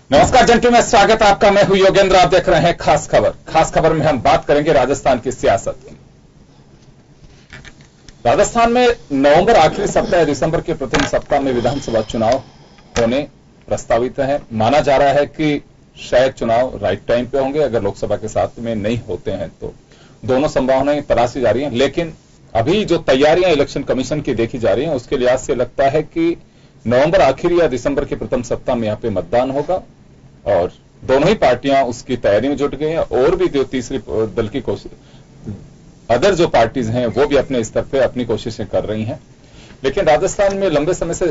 नमस्कार जंटू में स्वागत है आपका। मैं हूं योगेंद्र, आप देख रहे हैं खास खबर। खास खबर में हम बात करेंगे राजस्थान की सियासत की। राजस्थान में नवंबर आखिरी सप्ताह दिसंबर के प्रथम सप्ताह में विधानसभा चुनाव होने प्रस्तावित है। माना जा रहा है कि शायद चुनाव राइट टाइम पे होंगे, अगर लोकसभा के साथ में नहीं होते हैं तो दोनों संभावनाएं तलाशी जा रही हैं। लेकिन अभी जो तैयारियां इलेक्शन कमीशन की देखी जा रही हैं उसके लिहाज से लगता है कि नवंबर आखिर या दिसंबर के प्रथम सप्ताह में यहां पे मतदान होगा और दोनों ही पार्टियां उसकी तैयारी में जुट गई हैं। और भी जो तीसरी दल की कोशिश, अदर जो पार्टीज हैं वो भी अपने स्तर पे अपनी कोशिशें कर रही हैं। लेकिन राजस्थान में लंबे समय से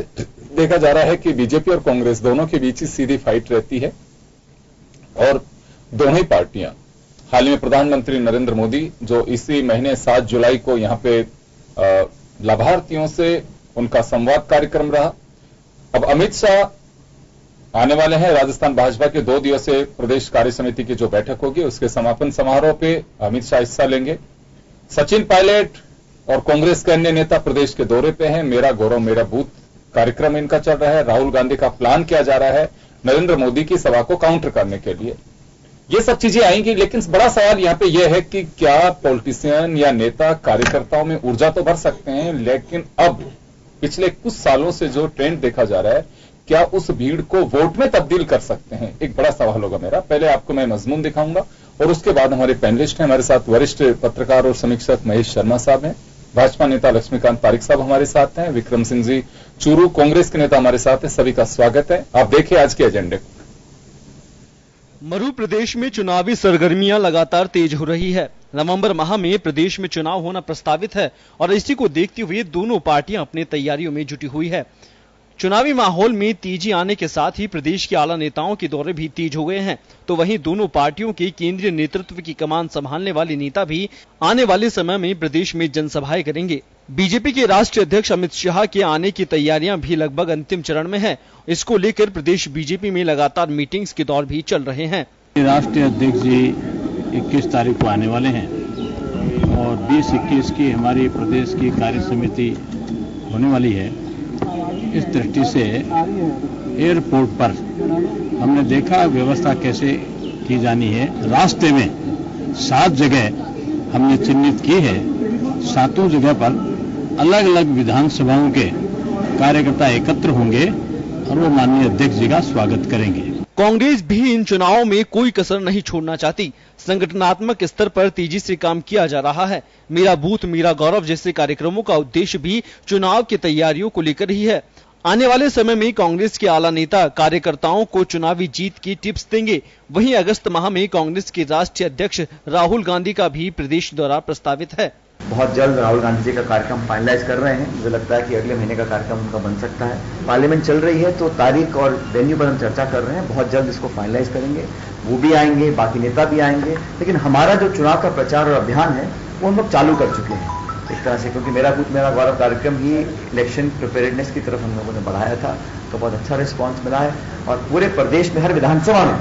देखा जा रहा है कि बीजेपी और कांग्रेस दोनों के बीच ही सीधी फाइट रहती है और दोनों ही पार्टियां, हाल ही में प्रधानमंत्री नरेंद्र मोदी जो इसी महीने 7 जुलाई को यहां पे लाभार्थियों से उनका संवाद कार्यक्रम रहा। अब अमित शाह आने वाले हैं। राजस्थान भाजपा के 2 दिवसीय प्रदेश कार्य समिति की जो बैठक होगी उसके समापन समारोह पे अमित शाह हिस्सा लेंगे। सचिन पायलट और कांग्रेस के अन्य नेता प्रदेश के दौरे पे हैं। मेरा गौरव मेरा बूथ कार्यक्रम इनका चल रहा है। राहुल गांधी का प्लान किया जा रहा है नरेंद्र मोदी की सभा को काउंटर करने के लिए। ये सब चीजें आएंगी, लेकिन बड़ा सवाल यहां पे यह है कि क्या पॉलिटिशियन या नेता कार्यकर्ताओं में ऊर्जा तो भर सकते हैं, लेकिन अब पिछले कुछ सालों से जो ट्रेंड देखा जा रहा है क्या उस भीड़ को वोट में तब्दील कर सकते हैं, एक बड़ा सवाल होगा मेरा। पहले आपको मैं मजमून दिखाऊंगा और उसके बाद हमारे पैनलिस्ट हैं। हमारे साथ वरिष्ठ पत्रकार और समीक्षक महेश शर्मा साहब हैं, भाजपा नेता लक्ष्मीकांत पारिक साहब हमारे साथ हैं, विक्रम सिंह जी चूरू कांग्रेस के नेता हमारे साथ हैं। सभी का स्वागत है। आप देखिए आज के एजेंडे को। मध्य प्रदेश में चुनावी सरगर्मियां लगातार तेज हो रही है। नवंबर माह में प्रदेश में चुनाव होना प्रस्तावित है और इसी को देखते हुए दोनों पार्टियां अपनी तैयारियों में जुटी हुई है। चुनावी माहौल में तेजी आने के साथ ही प्रदेश के आला नेताओं के दौरे भी तेज हो गए हैं। तो वहीं दोनों पार्टियों के केंद्रीय नेतृत्व की कमान संभालने वाले नेता भी आने वाले समय में प्रदेश में जनसभाएं करेंगे। बीजेपी के राष्ट्रीय अध्यक्ष अमित शाह के आने की तैयारियां भी लगभग अंतिम चरण में है। इसको लेकर प्रदेश बीजेपी में लगातार मीटिंग्स के दौर भी चल रहे हैं। राष्ट्रीय अध्यक्ष जी 21 तारीख को आने वाले हैं और 20-21 की हमारी प्रदेश की कार्य समिति होने वाली है। इस दृष्टि से एयरपोर्ट पर हमने देखा व्यवस्था कैसे की जानी है। रास्ते में 7 जगह हमने चिन्हित की है। 7 जगह पर अलग अलग विधानसभाओं के कार्यकर्ता एकत्र होंगे और वो माननीय अध्यक्ष जी का स्वागत करेंगे। कांग्रेस भी इन चुनावों में कोई कसर नहीं छोड़ना चाहती। संगठनात्मक स्तर पर तेजी से काम किया जा रहा है। मेरा बूथ मेरा गौरव जैसे कार्यक्रमों का उद्देश्य भी चुनाव की तैयारियों को लेकर ही है। आने वाले समय में कांग्रेस के आला नेता कार्यकर्ताओं को चुनावी जीत की टिप्स देंगे। वहीं अगस्त माह में कांग्रेस के राष्ट्रीय अध्यक्ष राहुल गांधी का भी प्रदेश दौरा प्रस्तावित है। बहुत जल्द राहुल गांधी जी का कार्यक्रम फाइनलाइज कर रहे हैं। मुझे लगता है कि अगले महीने का कार्यक्रम उनका बन सकता है। पार्लियामेंट चल रही है तो तारीख और वेन्यू पर हम चर्चा कर रहे हैं। बहुत जल्द इसको फाइनलाइज करेंगे। वो भी आएंगे, बाकी नेता भी आएंगे। लेकिन हमारा जो चुनाव का प्रचार और अभियान है वो हम लोग चालू कर चुके हैं एक तरह से, क्योंकि मेरा बूथ मेरा गौरव कार्यक्रम ही इलेक्शन प्रिपेयर्डनेस की तरफ हम लोगों ने बढ़ाया था। तो बहुत अच्छा रिस्पॉन्स मिला है और पूरे प्रदेश में हर विधानसभा में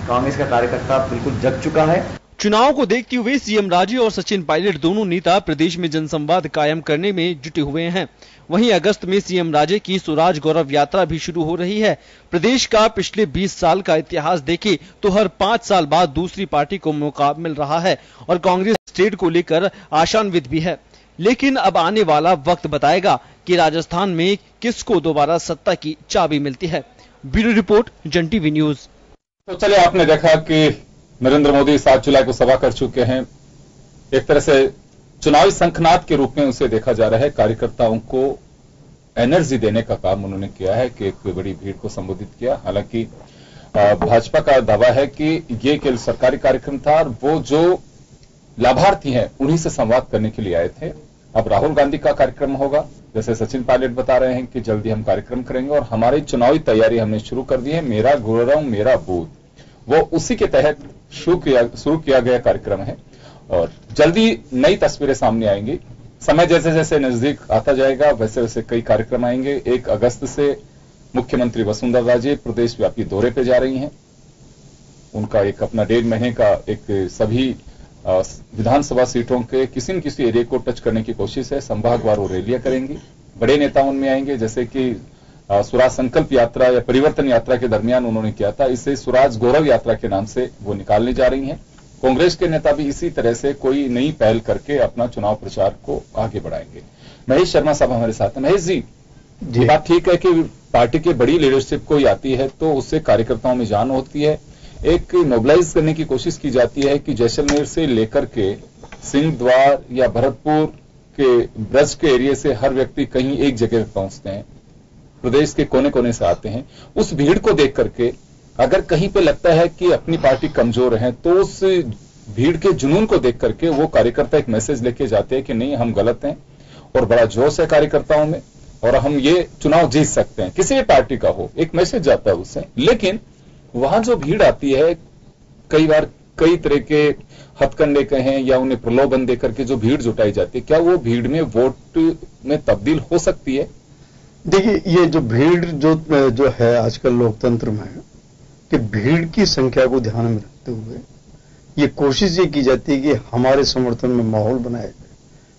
कांग्रेस का कार्यकर्ता बिल्कुल जग चुका है। चुनाव को देखते हुए सीएम राजे और सचिन पायलट दोनों नेता प्रदेश में जनसंवाद कायम करने में जुटे हुए हैं। वहीं अगस्त में सीएम राजे की स्वराज गौरव यात्रा भी शुरू हो रही है। प्रदेश का पिछले 20 साल का इतिहास देखें तो हर 5 साल बाद दूसरी पार्टी को मौका मिल रहा है और कांग्रेस स्टेट को लेकर आशान्वित भी है। लेकिन अब आने वाला वक्त बताएगा कि राजस्थान में किसको दोबारा सत्ता की चाबी मिलती है। ब्यूरो रिपोर्ट, जन टीवी न्यूज। तो चलिए, आपने देखा कि नरेंद्र मोदी 7 जुलाई को सभा कर चुके हैं। एक तरह से चुनावी शंखनाद के रूप में उसे देखा जा रहा है। कार्यकर्ताओं को एनर्जी देने का काम उन्होंने किया है कि एक बड़ी भीड़ को संबोधित किया। हालांकि भाजपा का दावा है कि ये केवल सरकारी कार्यक्रम था और वो जो लाभार्थी हैं उन्हीं से संवाद करने के लिए आए थे। अब राहुल गांधी का कार्यक्रम होगा, जैसे सचिन पायलट बता रहे हैं कि जल्दी हम कार्यक्रम करेंगे और हमारी चुनावी तैयारी हमने शुरू कर दी है। मेरा गौरव मेरा बूथ, वो उसी के तहत शुरू किया गया कार्यक्रम है और जल्दी नई तस्वीरें सामने आएंगी। समय जैसे जैसे नजदीक आता जाएगा वैसे वैसे कई कार्यक्रम आएंगे। 1 अगस्त से मुख्यमंत्री वसुंधरा राजे प्रदेश व्यापी दौरे पे जा रही हैं। उनका एक अपना 1.5 महीने का एक सभी विधानसभा सीटों के किसी न किसी एरिया को टच करने की कोशिश है। संभागवार वो रैलियां करेंगी। बड़े नेता उनमें आएंगे, जैसे कि स्वराज संकल्प यात्रा या परिवर्तन यात्रा के दरमियान उन्होंने किया था, इसे स्वराज गौरव यात्रा के नाम से वो निकालने जा रही हैं। कांग्रेस के नेता भी इसी तरह से कोई नई पहल करके अपना चुनाव प्रचार को आगे बढ़ाएंगे। महेश शर्मा साहब हमारे साथ हैं। महेश जी, ये बात ठीक है कि पार्टी की बड़ी लीडरशिप कोई आती है तो उससे कार्यकर्ताओं में जान होती है, एक मोबिलाइज करने की कोशिश की जाती है कि जैसलमेर से लेकर के सिंह द्वार या भरतपुर के ब्रज के एरिया से हर व्यक्ति कहीं एक जगह पहुंचते हैं, प्रदेश के कोने कोने से आते हैं। उस भीड़ को देख करके अगर कहीं पे लगता है कि अपनी पार्टी कमजोर है तो उस भीड़ के जुनून को देख करके वो कार्यकर्ता एक मैसेज लेके जाते हैं कि नहीं, हम गलत हैं और बड़ा जोश है कार्यकर्ताओं में और हम ये चुनाव जीत सकते हैं, किसी भी पार्टी का हो, एक मैसेज जाता है उससे। लेकिन वहां जो भीड़ आती है, कई बार कई तरह के हथकंडे कहें या उन्हें प्रलोभन देकर के जो भीड़ जुटाई जाती है, क्या वो भीड़ में वोट में तब्दील हो सकती है? देखिए, ये जो भीड़ जो है आजकल लोकतंत्र में, कि भीड़ की संख्या को ध्यान में रखते हुए ये कोशिश ये की जाती है कि हमारे समर्थन में माहौल बनाया जाए।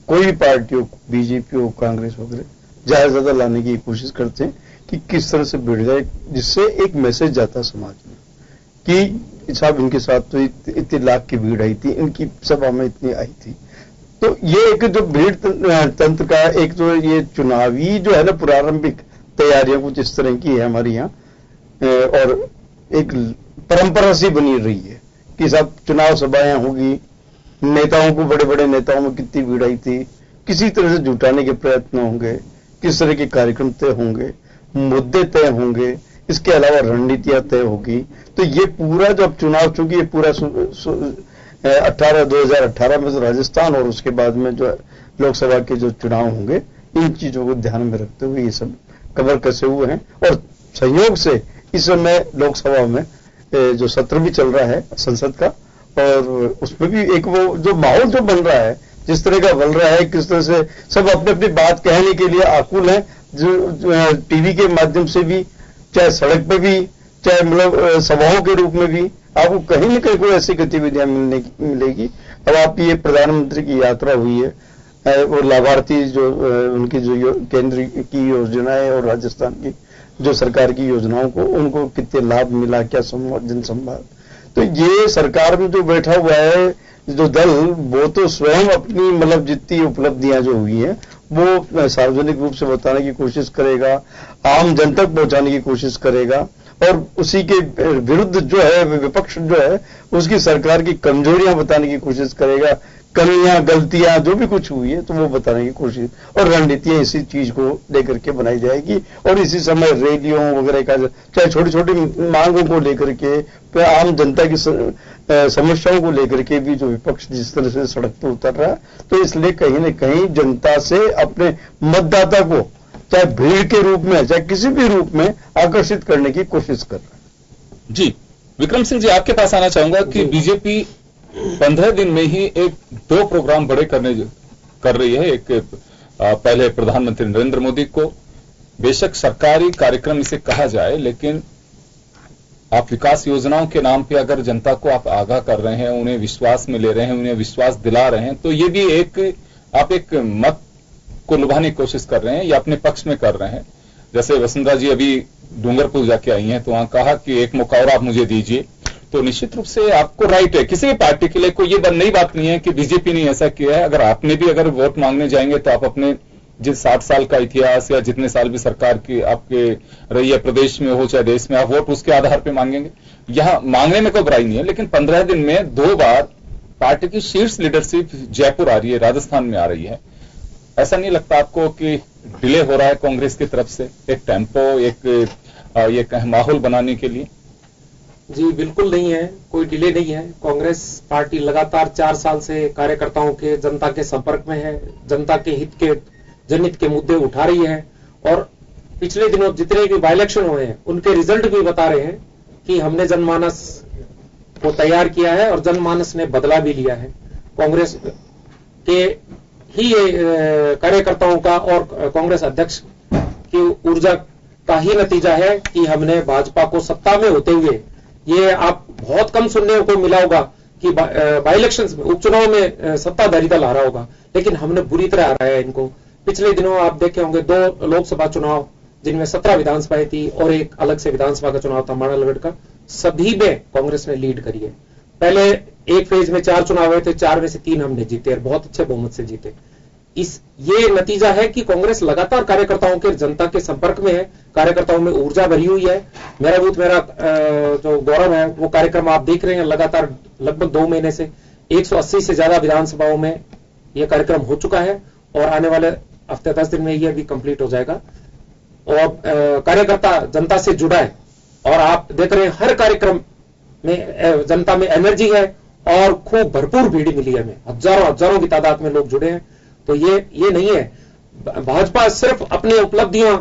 कोई भी पार्टी हो, बीजेपी हो, कांग्रेस वगैरह, ज्यादा से ज्यादा लाने की कोशिश करते हैं कि किस तरह से भीड़ जाए, जिससे एक मैसेज जाता है समाज में कि साहब इनके साथ तो इतने लाख की भीड़ आई थी, इनकी सभा में इतनी आई थी। तो ये एक जो भीड़ तंत्र का एक जो ये चुनावी जो है ना प्रारंभिक तैयारियां कुछ इस तरह की है हमारे यहाँ, और एक परंपरा सी बनी रही है कि सब चुनाव सभाएं होगी, नेताओं को, बड़े बड़े नेताओं में कितनी भीड़ आई थी, किसी तरह से जुटाने के प्रयत्न होंगे, किस तरह के कार्यक्रम तय होंगे, मुद्दे तय होंगे, इसके अलावा रणनीतियां तय होगी। तो ये पूरा जब चुनाव, चूंकि ये पूरा 2018 में तो राजस्थान और उसके बाद में जो लोकसभा के जो चुनाव होंगे, इन चीजों को ध्यान में रखते हुए ये सब कवर कसे हुए हैं। और संयोग से इस समय लोकसभा में जो सत्र भी चल रहा है संसद का, और उसमें भी एक वो जो माहौल जो बन रहा है, जिस तरह का बन रहा है, किस तरह से सब अपनी अपनी बात कहने के लिए आकुल है, जो टीवी के माध्यम से भी, चाहे सड़क पे भी, चाहे मतलब सभाओं के रूप में भी आपको कहीं न कहीं कोई ऐसी गतिविधियां मिलेगी। अब आपकी ये प्रधानमंत्री की यात्रा हुई है और लाभार्थी जो उनकी जो केंद्र की योजनाएं और राजस्थान की जो सरकार की योजनाओं को, उनको कितने लाभ मिला, क्या जनसंवाद। तो ये सरकार में जो बैठा हुआ है जो दल, वो तो स्वयं अपनी मतलब जितनी उपलब्धियां जो हुई हैं वो सार्वजनिक रूप से बताने की कोशिश करेगा, आम जन तक पहुंचाने की कोशिश करेगा, और उसी के विरुद्ध जो है विपक्ष जो है उसकी सरकार की कमजोरियां बताने की कोशिश करेगा, कमियां, गलतियां जो भी कुछ हुई है तो वो बताने की कोशिश, और रणनीतियां इसी चीज को लेकर के बनाई जाएगी। और इसी समय रैलियों वगैरह का, चाहे छोटी छोटी मांगों को लेकर के, आम जनता की समस्याओं को लेकर के भी जो विपक्ष जिस तरह से सड़क पर उतर रहा है, तो इसलिए कहीं न कहीं जनता से अपने मतदाता को चाहे भीड़ के रूप में, चाहे किसी भी रूप में आकर्षित करने की कोशिश कर रहा है। जी विक्रम सिंह जी, आपके पास आना चाहूंगा कि बीजेपी 15 दिन में ही 2 प्रोग्राम बड़े कर रही है। एक पहले प्रधानमंत्री नरेंद्र मोदी को, बेशक सरकारी कार्यक्रम इसे कहा जाए, लेकिन आप विकास योजनाओं के नाम पे अगर जनता को आप आगाह कर रहे हैं, उन्हें विश्वास में ले रहे हैं, उन्हें विश्वास दिला रहे हैं, तो ये भी आप एक मत को लुभाने की कोशिश कर रहे हैं या अपने पक्ष में कर रहे हैं। जैसे वसुंधरा जी अभी डूंगरपुर जाके आई हैं, तो वहां कहा कि एक मौका और आप मुझे दीजिए। तो निश्चित रूप से आपको राइट है, किसी भी पार्टी के लिए कोई ये नई बात नहीं है कि बीजेपी ने ऐसा किया है। अगर आपने भी अगर वोट मांगने जाएंगे तो आप अपने जिस 60 साल का इतिहास या जितने साल भी सरकार की आपके रही है, प्रदेश में हो चाहे देश में, आप वोट उसके आधार पर मांगेंगे। यहां मांगने में कोई बुराई नहीं है, लेकिन 15 दिन में 2 बार पार्टी की शीर्ष लीडरशिप जयपुर आ रही है, राजस्थान में आ रही है। ऐसा नहीं लगता आपको कि डिले हो रहा है कांग्रेस की तरफ से एक टेम्पो, एक माहौल बनाने के लिए? जी बिल्कुल नहीं है, कोई डिले नहीं है। कांग्रेस पार्टी लगातार 4 साल से कार्यकर्ताओं के, जनता के संपर्क में है, जनता के हित के, जनहित के मुद्दे उठा रही है। और पिछले दिनों जितने भी बाई इलेक्शन हुए हैं उनके रिजल्ट भी बता रहे हैं कि हमने जनमानस को तैयार किया है और जनमानस ने बदला भी लिया है। कांग्रेस के ही कार्यकर्ताओं का और कांग्रेस अध्यक्ष की ऊर्जा का ही नतीजा है कि हमने भाजपा को सत्ता में होते हुए, ये आप बहुत कम सुनने को मिला होगा कि बाई इलेक्शन में, उपचुनाव में सत्ताधारी दल हारा होगा, लेकिन हमने बुरी तरह हराया इनको। पिछले दिनों आप देखे होंगे 2 लोकसभा चुनाव जिनमें 17 विधानसभाएं थी और एक अलग से विधानसभा का चुनाव था माणालगढ़ का, सभी में कांग्रेस ने लीड करी है। पहले एक फेज में 4 चुनाव हुए थे, 4 में से 3 हमने जीते और बहुत अच्छे बहुमत से जीते। ये नतीजा है कि कांग्रेस लगातार कार्यकर्ताओं के, जनता के संपर्क में है, कार्यकर्ताओं में ऊर्जा भरी हुई है। मेरा बूथ मेरा जो गौरव है वो कार्यक्रम आप देख रहे हैं, लगातार लगभग 2 महीने से 180 से ज्यादा विधानसभाओं में यह कार्यक्रम हो चुका है और आने वाले हफ्ते 10 दिन में यह भी कंप्लीट हो जाएगा। और कार्यकर्ता जनता से जुड़ा है और आप देख रहे हैं हर कार्यक्रम में जनता में एनर्जी है और खूब भरपूर भीड़ मिली है। हमें हजारों की तादाद में लोग जुड़े हैं। तो ये नहीं है, भाजपा सिर्फ अपनी उपलब्धियों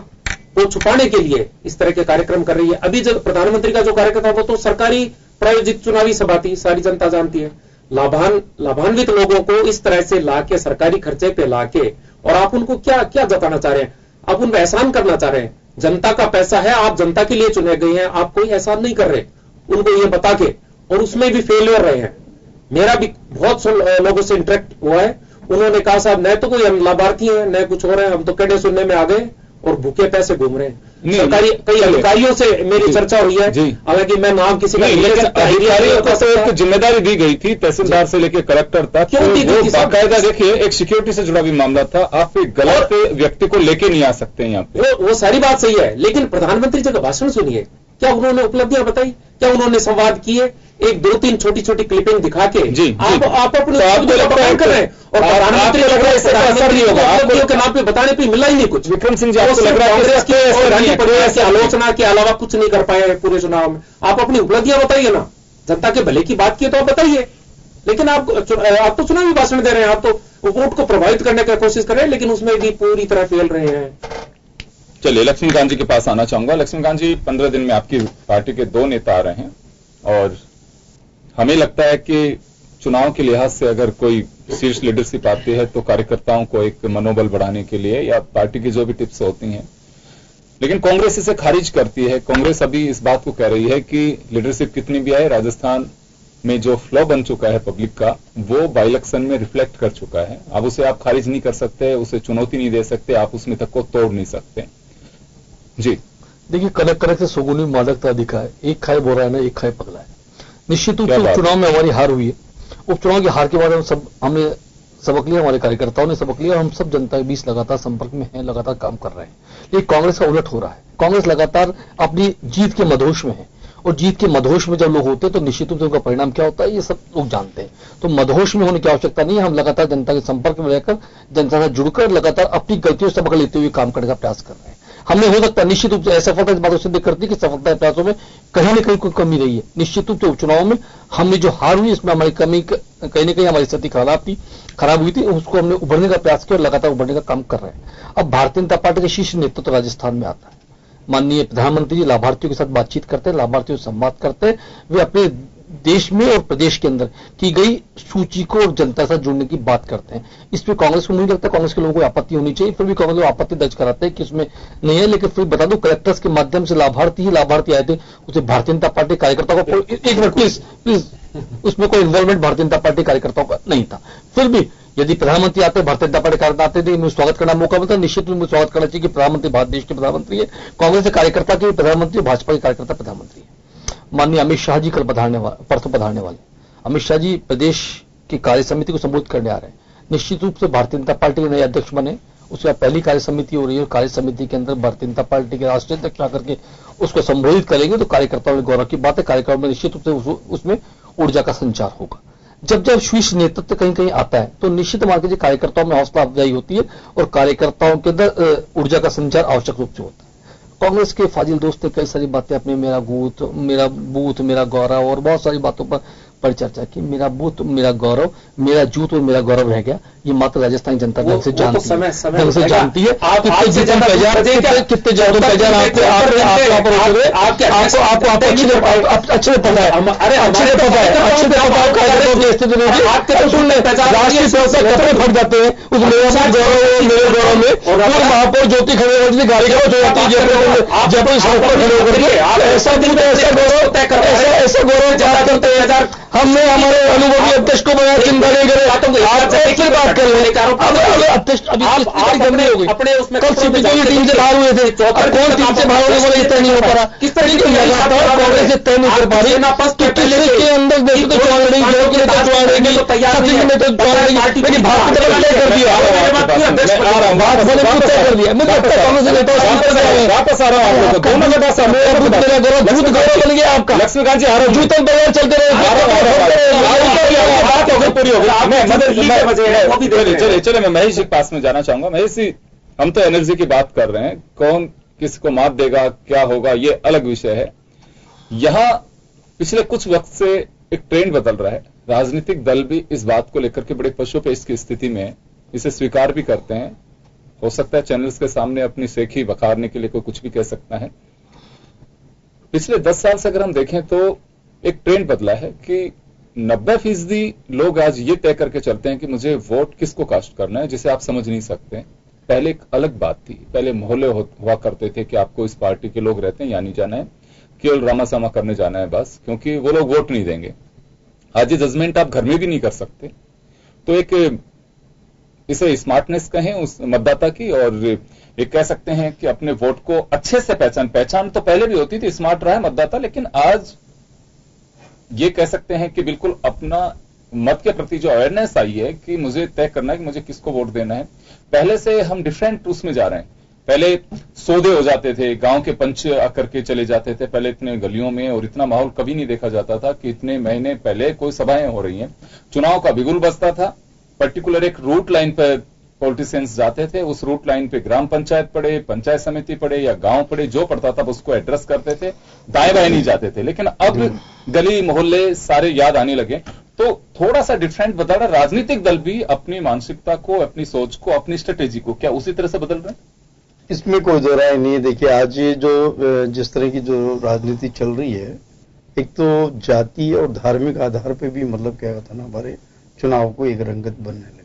को छुपाने के लिए इस तरह के कार्यक्रम कर रही है। अभी जो प्रधानमंत्री का जो कार्यक्रम था वो तो सरकारी प्रायोजित चुनावी सभा थी, सारी जनता जानती है। लाभान्वित लोगों को इस तरह से लाके, सरकारी खर्चे पे लाके, और आप उनको क्या जताना चाह रहे हैं? आप उनको एहसान करना चाह रहे हैं? जनता का पैसा है, आप जनता के लिए चुने गए हैं, आप कोई एहसान नहीं कर रहे उनको ये बता के, और उसमें भी फेलियर रहे हैं। मेरा भी बहुत लोगों से इंटरेक्ट हुआ है, उन्होंने कहा साहब न तो कोई हम लाभार्थी हैं न कुछ हो रहे हैं, हम तो कड़े सुनने में आ गए और भूखे पैसे घूम रहे हैं। सरकारी कई अधिकारियों से मेरी चर्चा हुई है, हालांकि मैं नाम किसी का अधिकारियों को तो एक जिम्मेदारी दी गई थी, तहसीलदार से लेकर कलेक्टर तक। क्यों दी गई थी? बाकायदा देखिए, एक सिक्योरिटी से जुड़ा भी मामला था। आप एक गलत व्यक्ति को लेके नहीं आ सकते यहाँ पे। वो सारी बात सही है, लेकिन प्रधानमंत्री जी का भाषण सुनिए, क्या उन्होंने उपलब्धियां बताई, क्या उन्होंने संवाद किए? एक 2-3 छोटी क्लिपिंग दिखा के आप अपने बयान कर रहे हैं और प्रधानमंत्री लग रहा है इससे असर नहीं होगा। आपको के नाम पे बताने पे मिला ही नहीं कुछ। विक्रम सिंह जी, आपको लग रहा है कांग्रेस की आलोचना के अलावा कुछ नहीं कर पाए पूरे चुनाव में। आप अपनी उपलब्धियां बताइए ना, जनता के भले की बात की तो आप बताइए, लेकिन आप तो चुनावी भाषण दे रहे हैं, आप तो वोट को प्रभावित करने की कोशिश कर रहे हैं, लेकिन उसमें भी पूरी तरह फेल रहे हैं। चलिए, लक्ष्मीकांत जी के पास आना चाहूंगा। लक्ष्मीकांत जी, 15 दिन में आपकी पार्टी के 2 नेता आ रहे हैं और हमें लगता है कि चुनाव के लिहाज से अगर कोई शीर्ष लीडरशिप आती है तो कार्यकर्ताओं को एक मनोबल बढ़ाने के लिए या पार्टी की जो भी टिप्स होती हैं, लेकिन कांग्रेस इसे खारिज करती है। कांग्रेस अभी इस बात को कह रही है कि लीडरशिप कितनी भी आए, राजस्थान में जो फ्लो बन चुका है पब्लिक का, वो बाई इलेक्शन में रिफ्लेक्ट कर चुका है। अब उसे आप खारिज नहीं कर सकते, उसे चुनौती नहीं दे सकते, आप उसमें तक को तोड़ नहीं सकते। जी देखिए, कनक से सुगुनी मादकता अधिका है, एक खाए बोरा है ना, एक खाए पगला है। निश्चित रूप से उपचुनाव में हमारी हार हुई है। उपचुनाव की हार के बाद हमने सबक लिया, हमारे कार्यकर्ताओं ने सबक लिया और हम सब जनता के बीच लगातार संपर्क में हैं, लगातार काम कर रहे हैं। लेकिन कांग्रेस का उलट हो रहा है। कांग्रेस लगातार अपनी जीत के मदहोश में है और जीत के मदहोश में जब लोग होते हैं तो निश्चित रूप से उनका परिणाम क्या होता है ये सब लोग जानते हैं। तो मदहोश में होने की आवश्यकता नहीं है। हम लगातार जनता के संपर्क में रहकर, जनता से जुड़कर लगातार अपनी गलतियों से सबक लेते हुए काम करने का प्रयास कर रहे हैं। हमने हो सकता है निश्चित रूप से असफलता इस बातों से दिक्कत करती है कि सफलता प्रयासों में कहीं न कहीं कोई कमी रही है। निश्चित रूप से उपचुनाव में हमने जो हार हुई इसमें हमारी कमी, कहीं न कहीं हमारी स्थिति खराब हुई थी, उसको हमने उभरने का प्रयास किया और लगातार उभरने का काम कर रहे हैं। अब भारतीय जनता पार्टी का शीर्ष नेतृत्व तो राजस्थान में आता है। माननीय प्रधानमंत्री जी लाभार्थियों के साथ बातचीत करते हैं, लाभार्थियों से संवाद करते हैं। वे अपने देश में और प्रदेश के अंदर की गई सूची को और जनता से जुड़ने की बात करते हैं। इसमें कांग्रेस को नहीं लगता, कांग्रेस के लोगों को आपत्ति होनी चाहिए, फिर भी कांग्रेस लोग आपत्ति दर्ज कराते हैं कि इसमें नहीं है। लेकिन फिर बता दूं, कलेक्टर्स के माध्यम से लाभार्थी आए थे, उसे भारतीय जनता पार्टी कार्यकर्ताओं को, एक मिनट प्लीज, उसमें कोई इन्वॉल्वमेंट भारतीय जनता पार्टी कार्यकर्ताओं का नहीं था। फिर भी यदि प्रधानमंत्री आते, भारतीय जनता पार्टी कार्यकर्ता आते थे, मुझे स्वागत करना मौका मिलता, निश्चित रूप में स्वागत करना चाहिए कि प्रधानमंत्री भारत देश के प्रधानमंत्री है, कांग्रेस के कार्यकर्ता के प्रधानमंत्री, भाजपा के कार्यकर्ता प्रधानमंत्री है। माननीय अमित शाह जी परसों पधारने वाले। अमित शाह जी प्रदेश की कार्य समिति को संबोधित करने आ रहे हैं। निश्चित रूप से भारतीय जनता पार्टी के नए अध्यक्ष बने, उसके बाद पहली कार्य समिति हो रही है और कार्य समिति के अंदर भारतीय जनता पार्टी के राष्ट्रीय अध्यक्ष आकर के उसको संबोधित करेंगे तो कार्यकर्ताओं में गौरव की बात है। कार्यक्रम में निश्चित रूप से उसमें ऊर्जा का संचार होगा। जब शीर्ष नेतृत्व कहीं आता है तो निश्चित मान लीजिए कार्यकर्ताओं में हौसला अफजाई होती है और कार्यकर्ताओं के अंदर ऊर्जा का संचार आवश्यक रूप से होता है। कांग्रेस के फाजिल दोस्त ने कई सारी बातें अपने मेरा बूथ मेरा गौरव और बहुत सारी बातों पर चर्चा की। मेरा बूथ मेरा गौरव, मेरा जूत और मेरा गौरव रह गया, ये मात्र राजस्थान जनता ढंग से जानती है। कितने जगहों पे आपको अच्छे पता है, अच्छे पता है राष्ट्रीय फट जाते हैं उस मेरे गौरव में। और महापौर ज्योति खड़े गाड़ी जयपुर सड़क पर खड़े होकर ऐसा गौरव करते हैं। हमने हमारे अनुभवी अध्यक्ष को बनाया, चिंता नहीं करें, आप फिर बात कर रहे हैं। अध्यक्ष अभी गंदी हो गई, कल सीपीओ की टीम से बाहर हुए थे, अब कौन टीम से बाहर होने वाला ये तय नहीं हो पा रहा, किस तरीके से लगातार कांग्रेस से तय नहीं कर पा रही। के अंदर देखो तो चुनाव लड़ेगी, में तो चुनाव लड़ेगी, छत्तीसगढ़ में तो चुनाव लड़ेगी, लेकिन भाजपा ने तय कर दिया, भाजपा ने तय कर दिया। मुझे लगता है कांग्रेस के नेता वापस आ रहा हूँ आप लोग दोनों के पास गौरव बन गया आपका। लक्ष्मीकांत जी हारो जूतन बगैर चलते रहे, पूरी हो गई। चले मैं महेश जी के पास में जाना चाहूंगा। महेश जी, हम तो एनर्जी की बात कर रहे हैं, कौन किसको मात देगा, क्या होगा, ये अलग विषय है। यहां पिछले कुछ वक्त से एक ट्रेंड बदल रहा है, राजनीतिक दल भी इस बात को लेकर के बड़े पशुपेश की स्थिति में है, इसे स्वीकार भी करते हैं। हो सकता है चैनल्स के सामने अपनी सेखी बखारने के लिए कोई कुछ भी कह सकता है। पिछले 10 साल से अगर हम देखें तो एक ट्रेंड बदला है कि 90% लोग आज ये तय करके चलते हैं कि मुझे वोट किसको कास्ट करना है, जिसे आप समझ नहीं सकते। पहले एक अलग बात थी, पहले मोहल्ले हुआ करते थे कि आपको इस पार्टी के लोग रहते हैं, यानी जाना है, केवल रामासामा करने जाना है बस, क्योंकि वो लोग वोट नहीं देंगे। आज ये जजमेंट आप घर में भी नहीं कर सकते। तो एक इसे स्मार्टनेस कहें उस मतदाता की, और एक कह सकते हैं कि अपने वोट को अच्छे से पहचान तो पहले भी होती थी, स्मार्ट रहा है मतदाता, लेकिन आज ये कह सकते हैं कि बिल्कुल अपना मत के प्रति जो अवेयरनेस आई है कि मुझे तय करना है कि मुझे किसको वोट देना है। पहले से हम डिफरेंट उसमें जा रहे हैं। पहले सौदे हो जाते थे, गांव के पंच आकर के चले जाते थे, पहले इतने गलियों में, और इतना माहौल कभी नहीं देखा जाता था कि इतने महीने पहले कोई सभाएं हो रही हैं। चुनाव का बिगुल बजता था, पर्टिकुलर एक रूट लाइन पर पॉलिटिशियंस जाते थे, उस रूट लाइन पे ग्राम पंचायत पड़े, पंचायत समिति पड़े या गांव पड़े, जो पड़ता था उसको एड्रेस करते थे, दाएं बाएं नहीं जाते थे। लेकिन अब गली मोहल्ले सारे याद आने लगे, तो थोड़ा सा डिफरेंट बदल रहा। राजनीतिक दल भी अपनी मानसिकता को, अपनी सोच को, अपनी स्ट्रेटेजी को क्या उसी तरह से बदल रहे हैं? इसमें कोई दो राय नहीं है। देखिए, आज ये जो जिस तरह की जो राजनीति चल रही है, एक तो जाति और धार्मिक आधार पे भी मतलब क्या होता ना, हमारे चुनाव को एक रंगत बनने लगी है।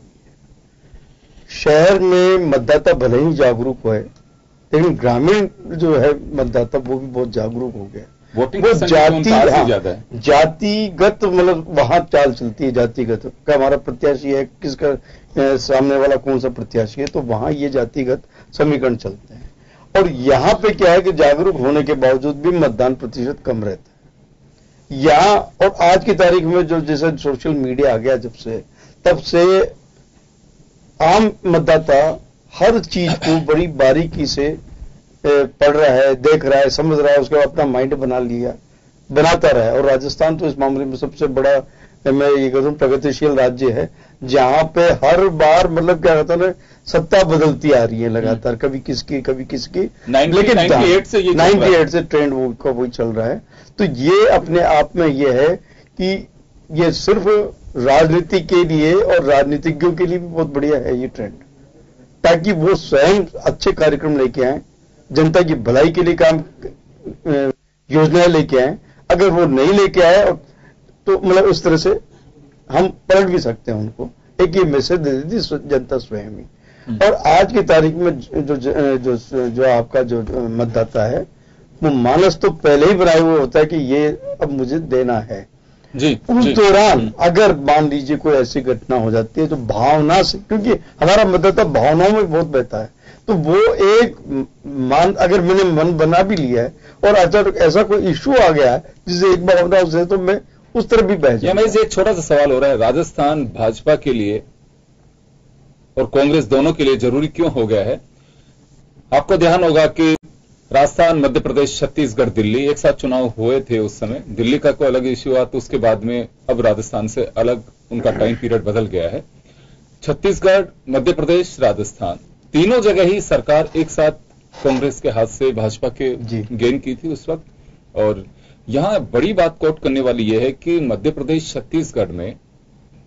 शहर में मतदाता भले ही जागरूक हो, लेकिन ग्रामीण जो है मतदाता वो भी बहुत जागरूक हो गया। वोटिंग वो जाति जातिगत मतलब वहां चाल चलती है, जातिगत का हमारा प्रत्याशी है, किसका सामने वाला कौन सा प्रत्याशी है, तो वहां ये जातिगत समीकरण चलते हैं। और यहां पे क्या है कि जागरूक होने के बावजूद भी मतदान प्रतिशत कम रहता है यहाँ। और आज की तारीख में जो जैसे सोशल मीडिया आ गया जब से, तब से आम मतदाता हर चीज को बड़ी बारीकी से पढ़ रहा है, देख रहा है, समझ रहा है, उसके बाद अपना माइंड बनाता रहा है। और राजस्थान तो इस मामले में सबसे बड़ा, मैं ये कहूं, प्रगतिशील राज्य है, जहां पे हर बार मतलब क्या कहता है, सत्ता बदलती आ रही है लगातार, कभी किसकी कभी किसकी, लेकिन 98 से ट्रेंड वही चल रहा है। तो ये अपने आप में ये है कि ये सिर्फ राजनीति के लिए और राजनीतिज्ञों के लिए भी बहुत बढ़िया है ये ट्रेंड, ताकि वो स्वयं अच्छे कार्यक्रम लेके आए, जनता की भलाई के लिए काम योजनाएं लेके आए। अगर वो नहीं लेके आए तो मतलब उस तरह से हम पलट भी सकते हैं उनको। एक ये मैसेज दे देती जनता स्वयं ही। और आज की तारीख में जो आपका जो मतदाता है, वो मानस तो पहले ही बनाए हुए होता है कि ये अब मुझे देना है जी। उस दौरान अगर मान लीजिए कोई ऐसी घटना हो जाती है तो भावना से, क्योंकि हमारा मतदाता भावनाओं में बहुत बहता है, तो वो एक अगर मैंने मन बना भी लिया है और अचानक ऐसा कोई इश्यू आ गया है जिसे एक बार होता है, तो मैं उस तरह भी बह जाऊंगा। मैं एक छोटा सा सवाल हो रहा है, राजस्थान भाजपा के लिए और कांग्रेस दोनों के लिए जरूरी क्यों हो गया है? आपको ध्यान होगा कि राजस्थान, मध्य प्रदेश, छत्तीसगढ़, दिल्ली एक साथ चुनाव हुए थे उस समय। दिल्ली का कोई अलग इश्यू हुआ तो उसके बाद में अब राजस्थान से अलग उनका टाइम पीरियड बदल गया है। छत्तीसगढ़, मध्य प्रदेश, राजस्थान, तीनों जगह ही सरकार एक साथ कांग्रेस के हाथ से भाजपा के गेन की थी उस वक्त। और यहां बड़ी बात कोट करने वाली यह है कि मध्य प्रदेश, छत्तीसगढ़ में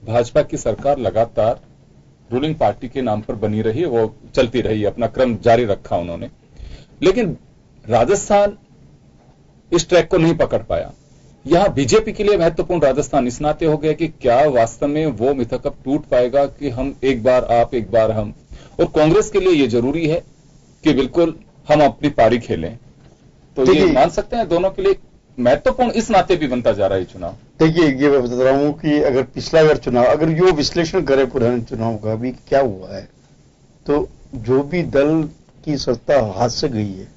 भाजपा की सरकार लगातार रूलिंग पार्टी के नाम पर बनी रही, वो चलती रही, अपना क्रम जारी रखा उन्होंने। लेकिन राजस्थान इस ट्रैक को नहीं पकड़ पाया। यहां बीजेपी के लिए महत्वपूर्ण राजस्थान इस नाते हो गया कि क्या वास्तव में वो मिथक अब टूट पाएगा कि हम एक बार आप एक बार हम, और कांग्रेस के लिए यह जरूरी है कि बिल्कुल हम अपनी पारी खेलें। तो ये मान सकते हैं दोनों के लिए महत्वपूर्ण इस नाते भी बनता जा रहा है चुनाव। देखिए, ये मैं बता रहा हूँ कि अगर पिछला अगर चुनाव, अगर यो विश्लेषण करे पुराने चुनाव का भी क्या हुआ है, तो जो भी दल की सत्ता हाथ से गई है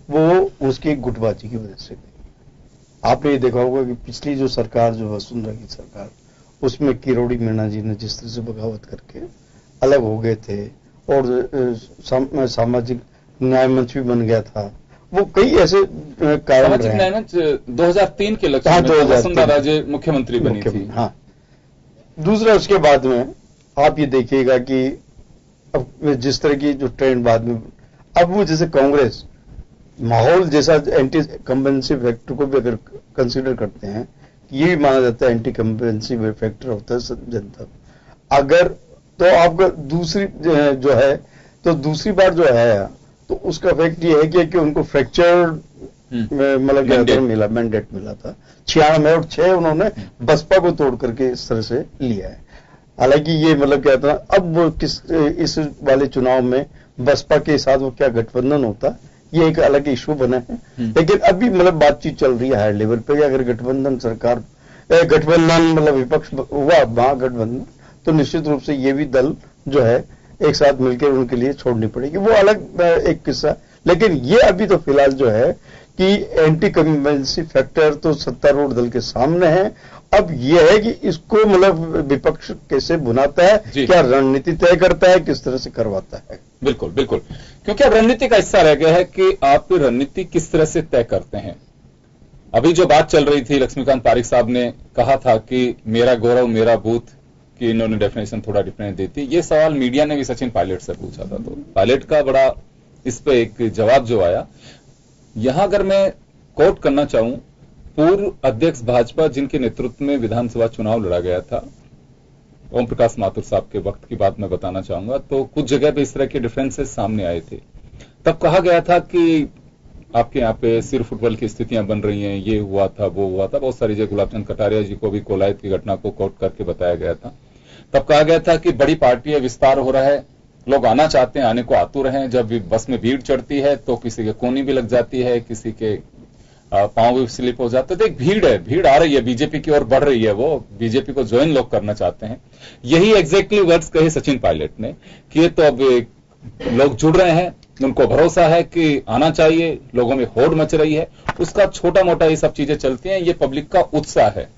वो उसकी गुटबाजी की वजह से गई। आपने ये देखा होगा कि पिछली जो सरकार, जो वसुंधरा की सरकार, उसमें किरोड़ी मीणा जी ने जिस तरह से बगावत करके अलग हो गए थे और सामाजिक न्याय मंच भी बन गया था, वो कई ऐसे कारण सामाजिक न्याय मंच 2003 के इलेक्शन में वसुंधरा राजे मुख्यमंत्री बनी थी। हाँ, दूसरा उसके बाद में आप ये देखिएगा कि अब जिस तरह की जो ट्रेंड बाद में, अब वो जैसे कांग्रेस माहौल जैसा एंटी कंपेंसिव फैक्टर को भी अगर कंसीडर करते हैं, ये भी माना जाता है एंटी कंपेंसिव फैक्टर होता है जनता। अगर तो आपका दूसरी जो है, तो दूसरी बार जो है तो उसका फैक्ट ये है कि उनको फ्रैक्चर मतलब मैंडेट मिला था 96 में, और 6 उन्होंने बसपा को तोड़ करके इस तरह से लिया है। हालांकि ये मतलब क्या था, अब वो इस वाले चुनाव में बसपा के साथ वो क्या गठबंधन होता, ये एक अलग इशू बना है। लेकिन अभी मतलब बातचीत चल रही है हायर लेवल पे, अगर गठबंधन सरकार मतलब विपक्ष हुआ महागठबंधन, तो निश्चित रूप से ये भी दल जो है एक साथ मिलकर उनके लिए छोड़नी पड़ेगी, वो अलग एक किस्सा। लेकिन ये अभी तो फिलहाल जो है कि एंटी कंपेंसिव फैक्टर तो सत्तारूढ़ दल के सामने है। अब यह है कि इसको मतलब विपक्ष कैसे बुनाता है, क्या रणनीति तय करता है, किस तरह से करवाता है। बिल्कुल बिल्कुल, क्योंकि अब रणनीति का हिस्सा रह गया है कि आप रणनीति किस तरह से तय करते हैं। अभी जो बात चल रही थी, लक्ष्मीकांत पारिक साहब ने कहा था कि मेरा गौरव मेरा बूथ की इन्होंने डेफिनेशन थोड़ा डिफरेंट दी थी। ये सवाल मीडिया ने भी सचिन पायलट से पूछा था, तो पायलट का बड़ा इस पे एक जवाब जो आया, यहां अगर मैं कोट करना चाहूं, पूर्व अध्यक्ष भाजपा जिनके नेतृत्व में विधानसभा चुनाव लड़ा गया था, ओम प्रकाश माथुर साहब के वक्त की बात मैं बताना चाहूंगा, तो कुछ जगह पे इस तरह के डिफरेंसेस सामने आए थे। तब कहा गया था कि आपके यहाँ पे सिर फुटबॉल की स्थितियां बन रही हैं, ये हुआ था वो हुआ था, बहुत सारी जगह गुलाबचंद कटारिया जी को भी कोलायत की घटना को कोट करके बताया गया था। तब कहा गया था कि बड़ी पार्टी है, विस्तार हो रहा है, लोग आना चाहते हैं, आने को आतुर हैं, जब बस में भीड़ चढ़ती है तो किसी के कोनी भी लग जाती है, किसी के पांव भी स्लिप हो जाते हैं। तो एक भीड़ है, भीड़ आ रही है, बीजेपी की ओर बढ़ रही है, वो बीजेपी को ज्वाइन लोग करना चाहते हैं। यही एग्जैक्टली वर्ड्स कहे सचिन पायलट ने कि ये तो अब लोग जुड़ रहे हैं, उनको भरोसा है कि आना चाहिए, लोगों में होड़ मच रही है, उसका छोटा मोटा ये सब चीजें चलती हैं, ये पब्लिक का उत्साह है।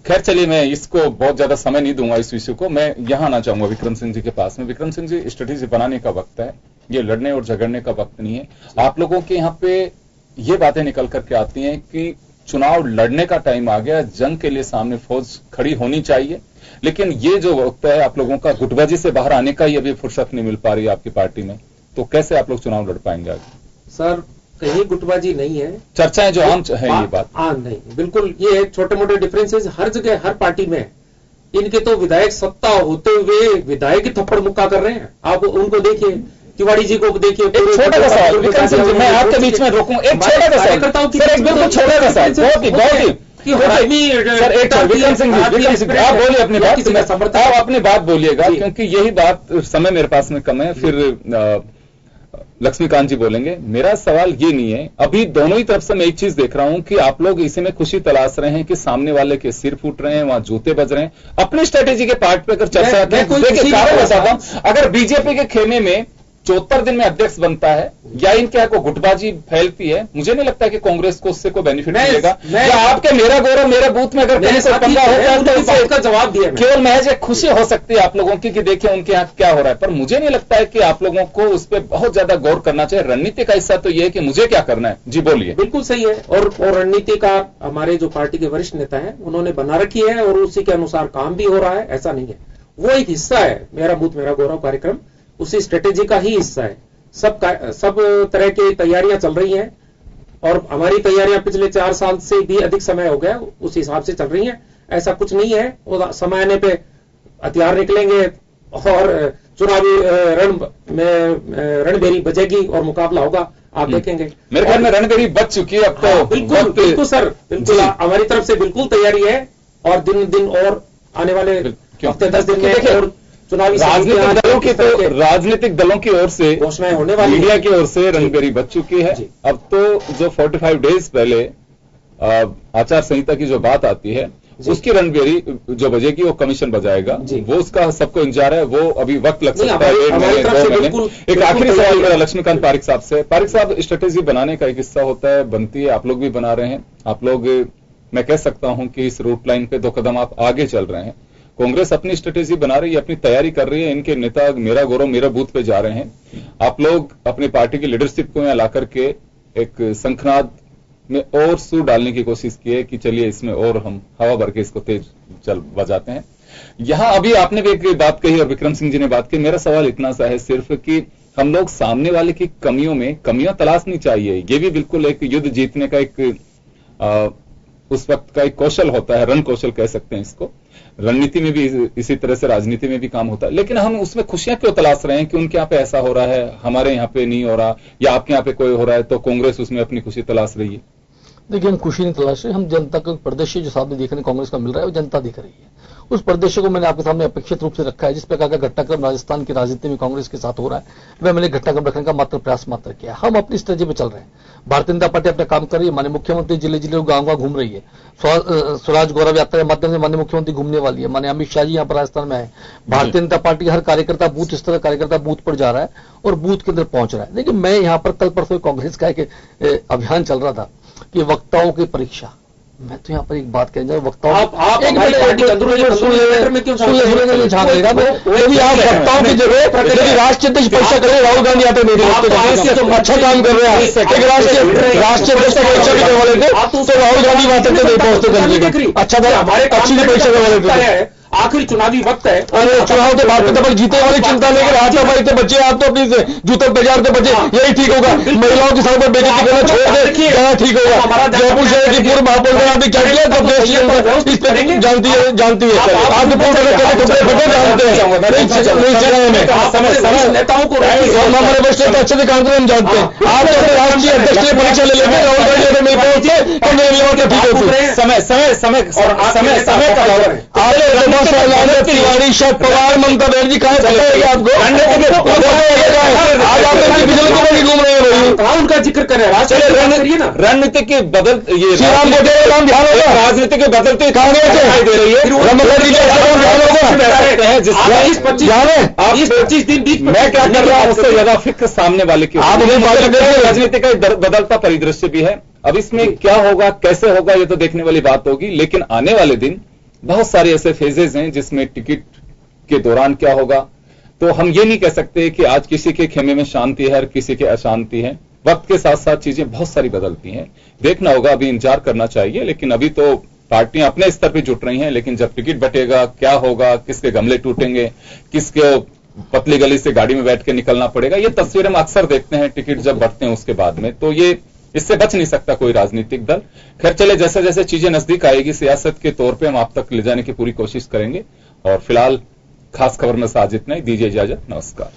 खैर चलिए, मैं इसको बहुत ज्यादा समय नहीं दूंगा इस विषय को। मैं यहां आना चाहूंगा विक्रम सिंह जी के पास में। विक्रम सिंह जी, स्ट्रेटेजी बनाने का वक्त है, ये लड़ने और झगड़ने का वक्त नहीं है। आप लोगों के यहाँ पे ये बातें निकल करके आती हैं कि चुनाव लड़ने का टाइम आ गया, जंग के लिए सामने फौज खड़ी होनी चाहिए, लेकिन ये जो वक्त है आप लोगों का गुटबाजी से बाहर आने का ही अभी फुर्सत नहीं मिल पा रही है आपकी पार्टी में, तो कैसे आप लोग चुनाव लड़ पाएंगे आगे? सर, कहीं गुटबाजी नहीं है, चर्चाएं जो आम है ये बात नहीं, बिल्कुल ये छोटे मोटे डिफरेंसेस हर जगह हर पार्टी में। इनके तो विधायक सत्ता होते हुए विधायक ही थप्पड़ मुक्का कर रहे हैं। आप उनको देखिए, तिवाड़ी जी को देखिए। एक छोटा सा सवाल विक्रम सिंह जी, मैं आपके बीच में रोकूं, एक छोटा सा सवाल, सर एक बिल्कुल छोटा सा सवाल, बहुत ही सर, एक विक्रम सिंह जी, आप बोलिए अपनी बात, आप अपनी बात बोलिएगा, क्योंकि यही बात समय मेरे पास में कम है, फिर लक्ष्मीकांत जी बोलेंगे। मेरा सवाल ये नहीं है, अभी दोनों ही तरफ से मैं एक चीज देख रहा हूं कि आप लोग इसी में खुशी तलाश रहे हैं कि सामने वाले के सिर फूट रहे हैं, वहां जूते बज रहे हैं। अपनी स्ट्रेटेजी के पार्ट पे अगर चर्चा करें, देखिए कारण बताता हूं, अगर बीजेपी के खेमे में 74 दिन में अध्यक्ष बनता है या इनके यहाँ को गुटबाजी फैलती है, मुझे नहीं लगता कि कांग्रेस को उससे कोई बेनिफिट मिलेगा। या आपके मेरा गौरव मेरे बूथ में अगर कहीं से पंगा होता है तो इसका जवाब दिया, केवल महज एक खुशी हो सकती है आप लोगों की कि देखिए उनके यहाँ क्या हो रहा है, पर मुझे नहीं लगता है कि आप लोगों को उस पर बहुत ज्यादा गौर करना चाहिए। रणनीति का हिस्सा तो यह है कि मुझे क्या करना है। जी बोलिए। बिल्कुल सही है, और रणनीति का हमारे जो पार्टी के वरिष्ठ नेता है उन्होंने बना रखी है और उसी के अनुसार काम भी हो रहा है, ऐसा नहीं है। वो एक हिस्सा है, मेरा बूथ मेरा गौरव कार्यक्रम उसी स्ट्रेटेजी का ही हिस्सा है। सब तरह की तैयारियां चल रही हैं और हमारी तैयारियां पिछले 4 साल से भी अधिक समय हो गया, उस हिसाब से चल रही हैं। ऐसा कुछ नहीं है, और समय आने पे हथियार निकलेंगे और चुनावी रणबेरी बजेगी और मुकाबला होगा, आप देखेंगे। मेरे ख्याल में रणबेरी बच चुकी है अब तो। बिल्कुल सर, बिल्कुल हमारी तरफ से बिल्कुल तैयारी है, और दिन और आने वाले हफ्ते 10 दिन में और चुनावी राजनीतिक दलों की ओर से घोषणाएं होने वाली, मीडिया की ओर से रणबेरी बच चुकी है। अब तो जो 45 डेज पहले आचार संहिता की जो बात आती है, उसकी रणबेरी जो बजेगी वो कमीशन बजाएगा, वो उसका सबको इंतजार है, वो अभी वक्त लग सकता है, 1 महीने 2 महीने। एक आखिरी सवाल मेरा लक्ष्मीकांत पारिक साहब से। पारिक साहब, स्ट्रेटेजी बनाने का एक हिस्सा होता है, बनती है, आप लोग भी बना रहे हैं, आप लोग, मैं कह सकता हूं कि इस रूट लाइन पे 2 कदम आप आगे चल रहे हैं। कांग्रेस अपनी स्ट्रेटेजी बना रही है, अपनी तैयारी कर रही है, इनके नेता मेरा गौरव मेरा बूथ पे जा रहे हैं, आप लोग अपनी पार्टी की लीडरशिप को यहां ला करके एक शंखनाद में और सुर डालने की कोशिश की है कि चलिए इसमें और हम हवा भर के इसको तेज चल बजाते हैं। यहां अभी आपने भी एक बात कही और विक्रम सिंह जी ने बात की, मेरा सवाल इतना सा है सिर्फ कि हम लोग सामने वाले की कमियों में कमियां तलाशनी चाहिए, ये भी बिल्कुल एक युद्ध जीतने का एक उस वक्त का एक कौशल होता है, रण कौशल कह सकते हैं इसको। रणनीति में भी इसी तरह से राजनीति में भी काम होता है, लेकिन हम उसमें खुशियां क्यों तलाश रहे हैं कि उनके यहाँ पे ऐसा हो रहा है, हमारे यहाँ पे नहीं हो रहा, या आपके यहाँ पे कोई हो रहा है तो कांग्रेस उसमें अपनी खुशी तलाश रही है? देखिए, हम खुशी नहीं तलाश रहे, हम जनता का परिदृश्य जो सामने देखने कांग्रेस का मिल रहा है वो जनता दिख रही है। उस परिदृश्य को मैंने आपके सामने अपेक्षित रूप से रखा है। जिस प्रकार का घटनाक्रम राजस्थान की राजनीति में कांग्रेस के साथ हो रहा है, वह मैंने घटनाक्रम रखने का मात्र प्रयास मात्र किया। हम अपनी स्ट्रेटेजी पे चल रहे हैं, भारतीय जनता पार्टी अपना काम कर रही है, माननीय मुख्यमंत्री जिले जिले गांव घूम रही है, स्वराज गौरव यात्रा के माध्यम से माननीय मुख्यमंत्री घूमने वाली है, माननीय अमित शाह जी यहाँ पर राजस्थान में है। भारतीय जनता पार्टी हर कार्यकर्ता बूथ स्तर कार्यकर्ता बूथ पर जा रहा है और बूथ के अंदर पहुंच रहा है। लेकिन मैं यहाँ पर कल परसों कांग्रेस का एक अभियान चल रहा था कि वक्ताओं की परीक्षा, मैं तो यहाँ पर एक बात कहना चाहूँ, वक्ताओं आप हमारी पार्टी में क्यों झांक लेगा यदि आप वक्ताओं की जगह यदि राष्ट्रीय अध्यक्ष परीक्षा करें, राहुल गांधी आते मेरे अच्छा काम कर रहे हैं, एक राष्ट्रीय अध्यक्ष परीक्षा करने वाले थे तो राहुल गांधी वहां तक नहीं पहुंचते, अच्छा था, हमारे अच्छी परीक्षा करने वाले थे। आखिरी चुनावी वक्त है, अरे चुनाव तो बात करते, जीते वाली चिंता लेकर हाथापाई से बचे, आप तो अपनी से जूते बाजार से बचे, यही ठीक होगा। महिलाओं के साथ पर बेइज्जती करना छोड़ दे, क्या ठीक होगा। जयपुर शहर की पूर्व महापौर ने आपने क्या किया, जब देश इस पर जानती है आपने पूर्ण कपड़े फटे जानते हैं, नेताओं को हमारे वरिष्ठ नेता अच्छे से काम करें हम जानते हैं। आप अपने राष्ट्रीय अध्यक्ष ने परीक्षा ले लेते, राहुल गांधी अगर नहीं पहुंचते तो मेरे लिए ठीक होती। समय तिवारी, शरद पवार, ममता बनर्जी कहा आपको आज आप बिजली घूम रहे हैं, उनका जिक्र कर रहे हैं। रणनीति के बदल ये श्रीराम गोटे नाम ध्यान होगा, राजनीति के बदलते कांग्रेस दिखाई दे रही है, आप 25 दिन बीच मैं क्या कर रहा हूं उससे ज्यादा फिक्र सामने वाले की। आप राजनीति का बदलता परिदृश्य भी है, अब इसमें क्या होगा कैसे होगा ये तो देखने वाली बात होगी, लेकिन आने वाले दिन बहुत सारे ऐसे फेजेज हैं जिसमें टिकट के दौरान क्या होगा, तो हम ये नहीं कह सकते कि आज किसी के खेमे में शांति है और किसी के अशांति है। वक्त के साथ साथ चीजें बहुत सारी बदलती हैं, देखना होगा, अभी इंतजार करना चाहिए। लेकिन अभी तो पार्टियां अपने स्तर पे जुट रही हैं, लेकिन जब टिकट बटेगा क्या होगा, किसके गमले टूटेंगे, किसके पतली गली से गाड़ी में बैठ के निकलना पड़ेगा, ये तस्वीरें हम अक्सर देखते हैं टिकट जब बढ़ते हैं उसके बाद में, तो ये इससे बच नहीं सकता कोई राजनीतिक दल। खैर चले, जैसे जैसे चीजें नजदीक आएगी सियासत के तौर पे हम आप तक ले जाने की पूरी कोशिश करेंगे। और फिलहाल खास खबर में साथ इतना ही, दीजिए इजाजत, नमस्कार।